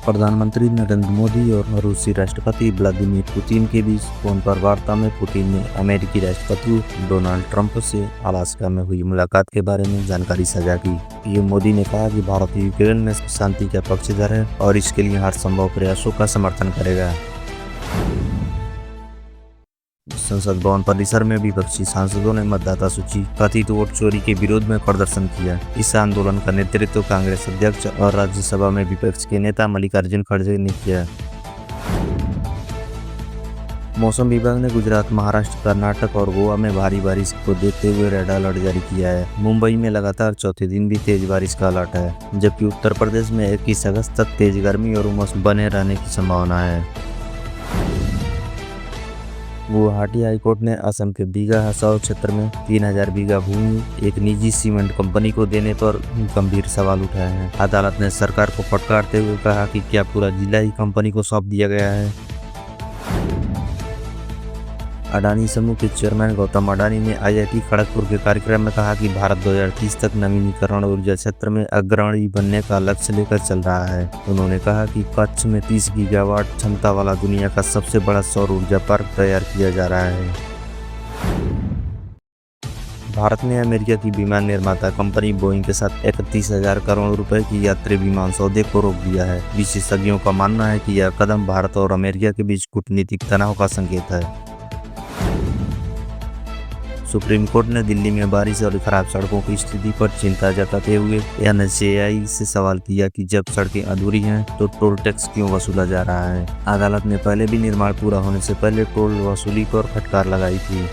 प्रधानमंत्री नरेंद्र मोदी और रूसी राष्ट्रपति व्लादिमीर पुतिन के बीच फोन पर वार्ता में पुतिन ने अमेरिकी राष्ट्रपति डोनाल्ड ट्रंप से अलास्का में हुई मुलाकात के बारे में जानकारी साझा की। पीएम मोदी ने कहा कि भारत यूक्रेन में शांति का पक्षधर है और इसके लिए हर संभव प्रयासों का समर्थन करेगा। संसद भवन परिसर में विपक्षी सांसदों ने मतदाता सूची कथित वोट चोरी के विरोध में प्रदर्शन किया। इस आंदोलन का नेतृत्व कांग्रेस अध्यक्ष और राज्यसभा में विपक्ष के नेता मल्लिकार्जुन खड़गे ने किया। मौसम विभाग ने गुजरात, महाराष्ट्र, कर्नाटक और गोवा में भारी बारिश को देखते हुए रेड अलर्ट जारी किया है। मुंबई में लगातार चौथे दिन भी तेज बारिश का अलर्ट है, जबकि उत्तर प्रदेश में 21 अगस्त तक तेज गर्मी और उमस बने रहने की संभावना है। गुवाहाटी हाईकोर्ट ने असम के बीघा हसाओ क्षेत्र में 3000 बीघा भूमि एक निजी सीमेंट कंपनी को देने पर गंभीर सवाल उठाए हैं। अदालत ने सरकार को फटकारते हुए कहा कि क्या पूरा जिला ही कंपनी को सौंप दिया गया है। अडानी समूह के चेयरमैन गौतम अडानी ने IIT खड़गपुर के कार्यक्रम में कहा कि भारत 2030 तक नवीनीकरण ऊर्जा क्षेत्र में अग्रणी बनने का लक्ष्य लेकर चल रहा है। उन्होंने कहा कि कच्छ में 30 गीगावाट क्षमता वाला दुनिया का सबसे बड़ा सौर ऊर्जा पार्क तैयार किया जा रहा है। भारत ने अमेरिका की विमान निर्माता कंपनी बोइंग के साथ 31,000 करोड़ रुपए की यात्री विमान सौदे को रोक दिया है। विशेषज्ञों का मानना है कि यह कदम भारत और अमेरिका के बीच कूटनीतिक तनाव का संकेत है। सुप्रीम कोर्ट ने दिल्ली में बारिश और खराब सड़कों की स्थिति पर चिंता जताते हुए NHAI से सवाल किया कि जब सड़कें अधूरी हैं तो टोल टैक्स क्यों वसूला जा रहा है। अदालत ने पहले भी निर्माण पूरा होने से पहले टोल वसूली पर फटकार लगाई थी।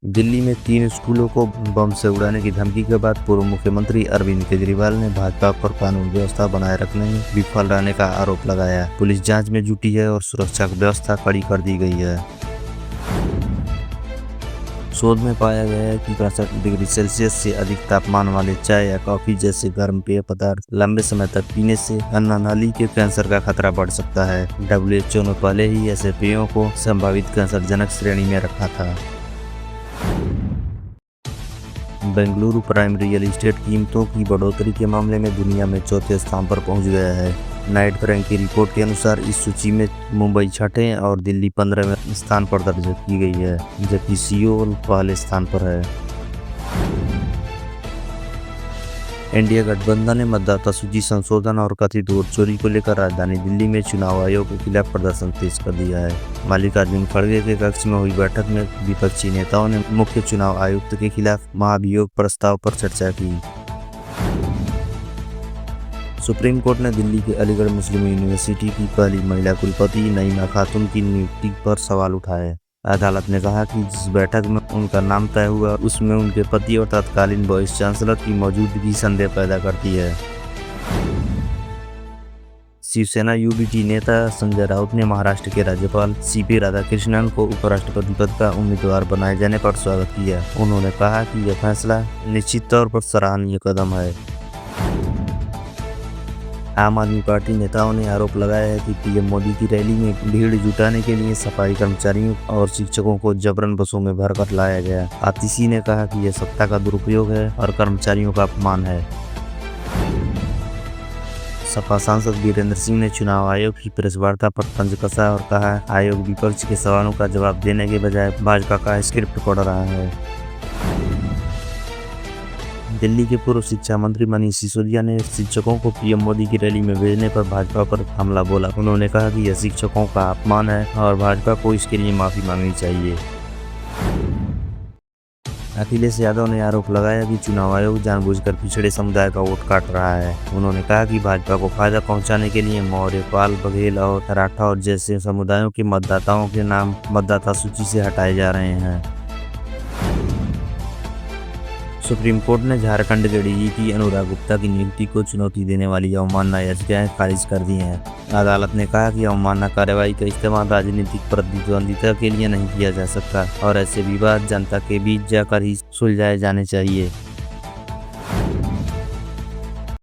दिल्ली में 3 स्कूलों को बम से उड़ाने की धमकी के बाद पूर्व मुख्यमंत्री अरविंद केजरीवाल ने भाजपा पर कानून व्यवस्था बनाए रखने में विफल रहने का आरोप लगाया। पुलिस जांच में जुटी है और सुरक्षा व्यवस्था कड़ी कर दी गई है। शोध में पाया गया है कि 65 डिग्री सेल्सियस से अधिक तापमान वाले चाय या कॉफी जैसे गर्म पेय पदार्थ लंबे समय तक पीने से अन्ननाली के कैंसर का खतरा बढ़ सकता है। WHO ने पहले ही ऐसे पेयों को संभावित कैंसरजनक श्रेणी में रखा था। बेंगलुरु प्राइम रियल एस्टेट कीमतों की बढ़ोतरी के मामले में दुनिया में चौथे स्थान पर पहुंच गया है। नाइट फ्रैंक की रिपोर्ट के अनुसार इस सूची में मुंबई छठे और दिल्ली 15वें स्थान पर दर्ज की गई है, जबकि सियोल पहले स्थान पर है। इंडिया गठबंधन ने मतदाता सूची संशोधन और कथित वोट चोरी को लेकर राजधानी दिल्ली में चुनाव आयोग के खिलाफ प्रदर्शन तेज कर दिया है। मल्लिकार्जुन खड़गे के कक्ष में हुई बैठक में विपक्षी नेताओं ने मुख्य चुनाव आयुक्त के खिलाफ महाभियोग प्रस्ताव पर चर्चा की। सुप्रीम कोर्ट ने दिल्ली के अलीगढ़ मुस्लिम यूनिवर्सिटी की पहली महिला कुलपति नईमा खातून की नियुक्ति पर सवाल उठाए। अदालत ने कहा कि जिस बैठक में उनका नाम तय हुआ उसमें उनके पति और तत्कालीन वाइस चांसलर की मौजूदगी संदेह पैदा करती है। शिवसेना UBT नेता संजय राउत ने महाराष्ट्र के राज्यपाल CP राधाकृष्णन को उपराष्ट्रपति पद का उम्मीदवार बनाए जाने पर स्वागत किया। उन्होंने कहा कि यह फैसला निश्चित तौर पर सराहनीय कदम है। आम आदमी पार्टी नेताओं ने आरोप लगाया है कि PM मोदी की रैली में भीड़ जुटाने के लिए सफाई कर्मचारियों और शिक्षकों को जबरन बसों में भरकर लाया गया। आतिशी ने कहा कि यह सत्ता का दुरुपयोग है और कर्मचारियों का अपमान है। सपा सांसद वीरेंद्र सिंह ने चुनाव आयोग की प्रेस वार्ता पर तंज कसा और कहा आयोग विपक्ष के सवालों का जवाब देने के बजाय भाजपा का स्क्रिप्ट पढ़ रहा है। दिल्ली के पूर्व शिक्षा मंत्री मनीष सिसोदिया ने शिक्षकों को PM मोदी की रैली में भेजने पर भाजपा पर हमला बोला। उन्होंने कहा कि यह शिक्षकों का अपमान है और भाजपा को इसके लिए माफी मांगनी चाहिए। अखिलेश यादव ने आरोप लगाया कि चुनाव आयोग जानबूझकर पिछड़े समुदाय का वोट काट रहा है। उन्होंने कहा कि भाजपा को फायदा पहुंचाने के लिए मौर्य, पाल, बघेल और राठौर जैसे समुदायों के मतदाताओं के नाम मतदाता सूची से हटाए जा रहे हैं। सुप्रीम कोर्ट ने झारखंड के DGP अनुराग गुप्ता की नियुक्ति को चुनौती देने वाली अवमानना याचिकाएं खारिज कर दी हैं। अदालत ने कहा कि अवमानना कार्रवाई का इस्तेमाल राजनीतिक प्रतिद्वंदिता के लिए नहीं किया जा सकता और ऐसे विवाद जनता के बीच जाकर ही सुलझाए जाने चाहिए।